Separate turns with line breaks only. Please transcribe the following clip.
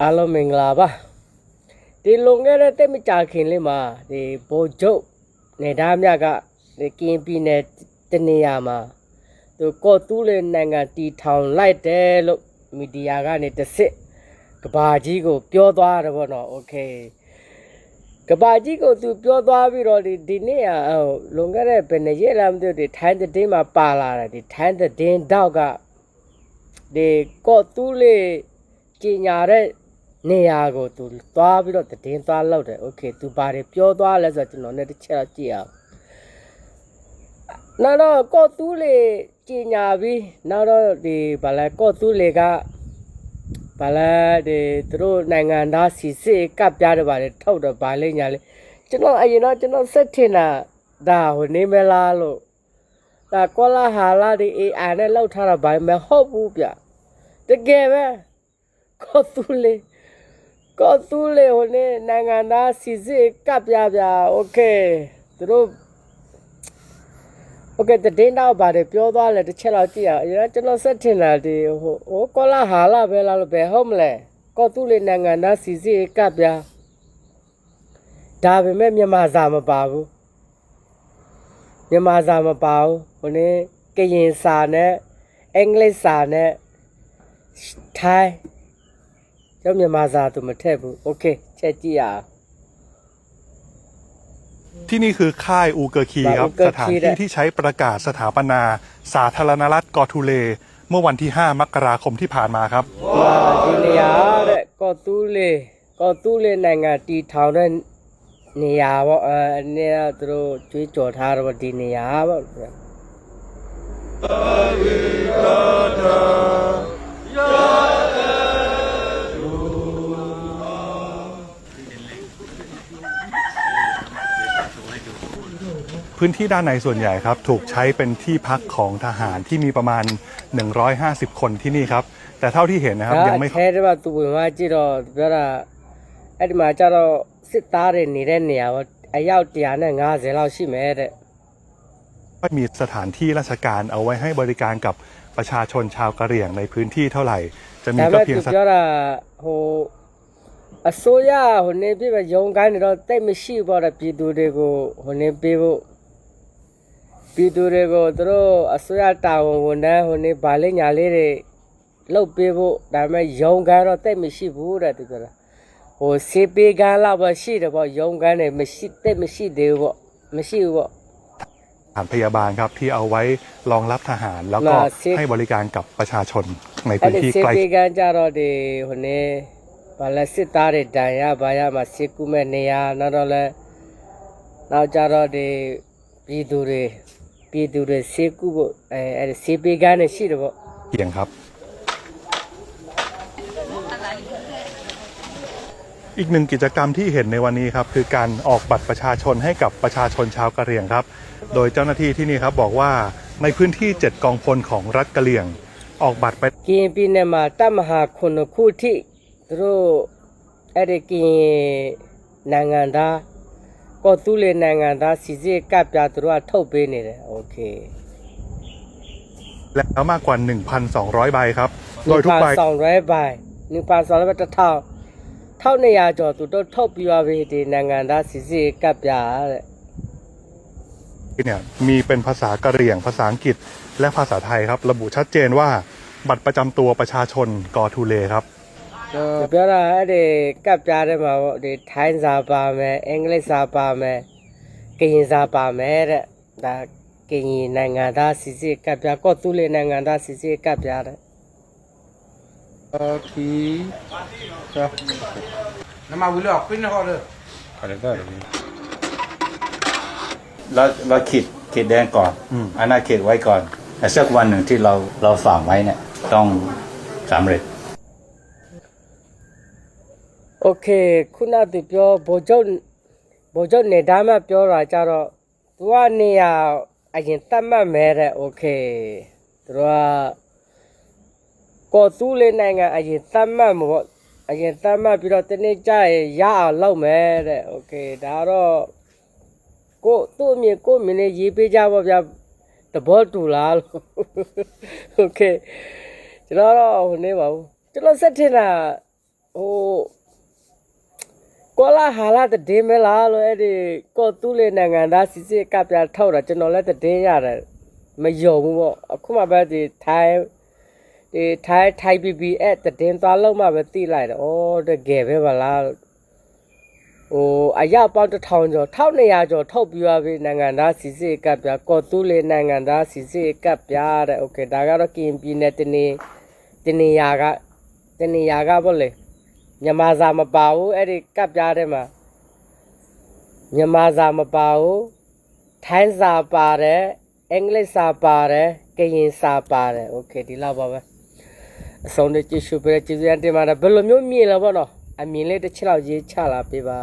အားလုံးမင်္ဂလာပါဒီလုံခဲ့တဲ့တိတ်မကြခင်လေးမှာဒီဘိုလ်ချုပ်နေသားမြတ်ကဒီကင်းပြည်နယ်တနေရာမှာသူကော့တူးလေးနိုင်ငံတီထောင်လိုက်တယ်လို့မီဒီယာကနေတစ်စစ်ကဘာကြီးကိုပြောသွားတယ်ပေါ့နော်โอเคကဘာကြီးကိုသူပြောသွားပြီးတော့ဒီနေ့လုံခဲ့တဲ့ဘယ်နှစ်ရက်လာမသိဘူးဒီထိုင်းတဲ့မှာပါလာတယ်ဒီထိုင်းတဲ့တောက်ကဒီကော့တူးလေးကြီးညာတဲ့နေရာကိုသူသွားပြီးတော့တည်င်းသွားလောက်တယ်โอเคသူဘာတွေပြောသွားလဲဆိုတော့ကျွန်တော်လည်းတစ်ချက်ကြည့်အောင်နောက်တော့ကော့တူးလေးကြီးညာပြီးနောက်တော့ဒီဘာလဲကော့တူးလေးကဘာလဲဒီသူတို့နိုင်ငံသားစီစစ်ကပ်ပြားတယ်ဗါလေထုတ်တော့ဗာလိညာလေကျွန်တော်အရင်တော့ကျွန်တော်စက်ထင်တာဒါဟိုနေမလားလို့ဒါကောလာဟာလာဒီ AI နဲ့လောက်ထားတာဗာမဟုတ်ဘူးဗျတကယ်ပဲကော့တူးလေးဟိုနေနိုင်ငံသားစီစစ်ကပ်ပြပြโอเคသူတို့โอเคတည်တော့ပါတယ်ပြောသွားလဲတစ်ချက်တော့ကြည့်အောင်အရင်ကျွန်တော်စက်ထင်တာဒီဟိုကောလာဟာလာပဲလားလို့ပဲဟုတ်မလဲကော့တူးလေးနိုင်ငံသားစီစစ်ကပ်ပြဒါပေမဲ့မြန်မာစာမပါဘူးဟိုနေကရင်စာနဲ့အင်္ဂလိပ်စာနဲ့ထိုင်းကျောင်းမြန်မာစာသူမထည့်ဘူးโอเคချက်ကြည့်ရအောင်
ที่นี่คือค่ายอูเกอร์คีครับสถานที่ที่ใช้ประกาศสถาปนาสาธารณรัฐกอทูเลเมื่อวันที่5 มกราคมที่ผ่านมาครับ
ဒီနေရာတဲ့ကော့တူးလေးနိုင်ငံတီထောင်တဲ့နေရာပေါ့နေရာသူတို့ကျွေးကြော်ထားတော့ဒီနေရာပေါ့
พื้นที่ด้านในส่วนใหญ่ครับถูกใช้เป็นที่พักของทหารที่มีประมาณ150 คนที่นี่ครับแต่เท่าที่เห็นนะครับยังไม่
แค่ว่าตัวว่าจีรอပြောတာအဲ့ဒီမှာကျတော့စစ်သားတွေနေတဲ့နေရာပေါ့အယောက်150လောက်ရှိမယ်တဲ့
มีสถานที่ราชการเอาไว้ให้บริการกับประชาชนชาวกะเหรี่ยงในพื้นที่เท่าไหร่จะมีก็เพียง
ပြောတာဟိုအစိုးရဟိုနေပြပဲရုံကိုင်းနေတော့တိတ်မရှိပေါ့တဲ့ပြည်သူတွေကိုဟိုနေပေးဖို့ပြည်သူတွေကိုသူတို့အစိုးရတာဝန်ဝန်ထမ်းဟိုနေဗာလိညာလေးတွေလှုပ်ပေးဖို့ဒါပေမဲ့ရုံကိုင်းတော့တိတ်မရှိဘူးတဲ့သူပြောတာဟိုစေးပေးကန်းလောက်ပဲရှိတယ်ပေါ့ရုံကိုင်းတွေမရှိသေးဘူးပေါ့မရှိဘူးပေါ့
สถานพยาบาลครับที่เอาไว้รองรับทหารแล้วก็ให้บริการกับประชาชนในพื้นที่ใกล้
စေးပေးကန်းကြတော့ဒီဟိုနေဘာလဲစစ်သားတွေတန်ရဘာရမှာစေကူမဲ့နေရာနောက်ကြတော့ဒီပြည်သူတွေစေကူဖို့အဲ့စေးပေးကန်းနဲ့ရှိတယ်ပေါ့
เพียงครับอีกหนึ่งกิจกรรมที่เห็นในวันนี้ครับคือการออกบัตรประชาชนให้กับประชาชนชาวกะเหรี่ยงครับโดยเจ้าหน้าที่ที่นี่ครับบอกว่าในพื้นที่7 กองพลของรัฐกะเหรี่ยงออกบัตรไป
กินปีเนี่ยมาตั้มหาคนคู่ที่သူအဲ့ဒီကင်းနိုင်ငံသားကော့တူးလေးနိုင်ငံသားစီစစ်ကပ်ပြသူတို့ကထုတ်ပေးနေတယ်โอเค
แล้วมากกว่า 1,200 ใบครับโดยทุกใบ
1,200 ใบ1,200 ใบ1,200ကျော်သူတို့ထုတ်ပြီးသွားပြီဒီနိုင်ငံသားစီစစ်ကပ်ပြတဲ့
เนี่ยมีเป็นภาษากะเหรี่ยงภาษาอังกฤษและภาษาไทยครับระบุชัดเจนว่าบัตรประจำตัวประชาชนกอทูเลครับ
ပြောတာအဲ့ဒီကပ်ပြတဲ့မှာပေါ့ဒီထိုင်းစာပါမယ်အင်္ဂလိပ်စာပါမယ်ကရင်စာပါမယ်တဲ့ဒါကရင်နိုင်ငံသားစီစစ်ကပ်ပြကော့တူးလေးနိုင်ငံသားစီစစ်ကပ်ပြတဲ့
น้ำมาวิลล์ขึ้นนะครับเลย
อะไรก็เราขีดแดงก่อนอันนั้นขีดไว้ก่อนแต่สักวันหนึ่งที่เราฝังไว้เนี่ยต้องสำเร็จ
โอเคခုနကပြောဗိုလ်ချုပ်နေဒါမှပြောတာကြတော့သူကနေရအရင်တတ်မှတ်မယ်တဲ့โอเคသူကကော်တူးလေးနိုင်ငံအရင်တတ်မှတ်မှာပေါ့အရင်တတ်မှတ်ပြီးတော့တနေ့ကျရင်ရအောင်လုပ်မယ်တဲ့โอเคဒါတော့သူ့အမြင်ကိုမြင်နေရေးပေးကြပါဗျာသဘောတူလားလို့โอเคကျွန်တော်တော့ဟိုနေပါဘူးကျွန်တော်စက်ထင်တာ ကောလာဟာလာတဲ့မဲလားလို့အဲ့ဒီကောတူးလေးနိုင်ငံသားစစ်စစ်ကပြထောက်တာကျွန်တော်လည်းတဲ့ရတယ်မယုံဘူးပေါ့အခုမှပဲဒီထိုင် PP အဲ့တဲ့သွားလုံးမှပဲတိလိုက်တော့ဩတကယ်ပဲပါလားအရပေါင်း1000ကျော်1200ကျော်ထုတ်ပြီးသွားပြီနိုင်ငံသားစစ်စစ်ကပြကောတူးလေးနိုင်ငံသားစစ်စစ်ကပြတဲ့โอเคဒါကတော့ကင်ပြည်နယ်တနေရာကပေါ့လေမြန်မာစာမပါဘူးအဲ့ဒီကပ်ပြားထဲမှာမြန်မာစာမပါဘူးထိုင်းစာပါတယ်အင်္ဂလိပ်စာပါတယ်ကရင်စာပါတယ်โอเคဒီလောက်ပါပဲအဆုံးနဲ့ကြည့်ရှုပေးတဲ့ကျေးဇူးတင်ပါတယ်ဘယ်လိုမျိုးမြင်လဲပေါ့နော်အမြင်လေးတစ်ချက်လောက်ရေးချလာပေးပါ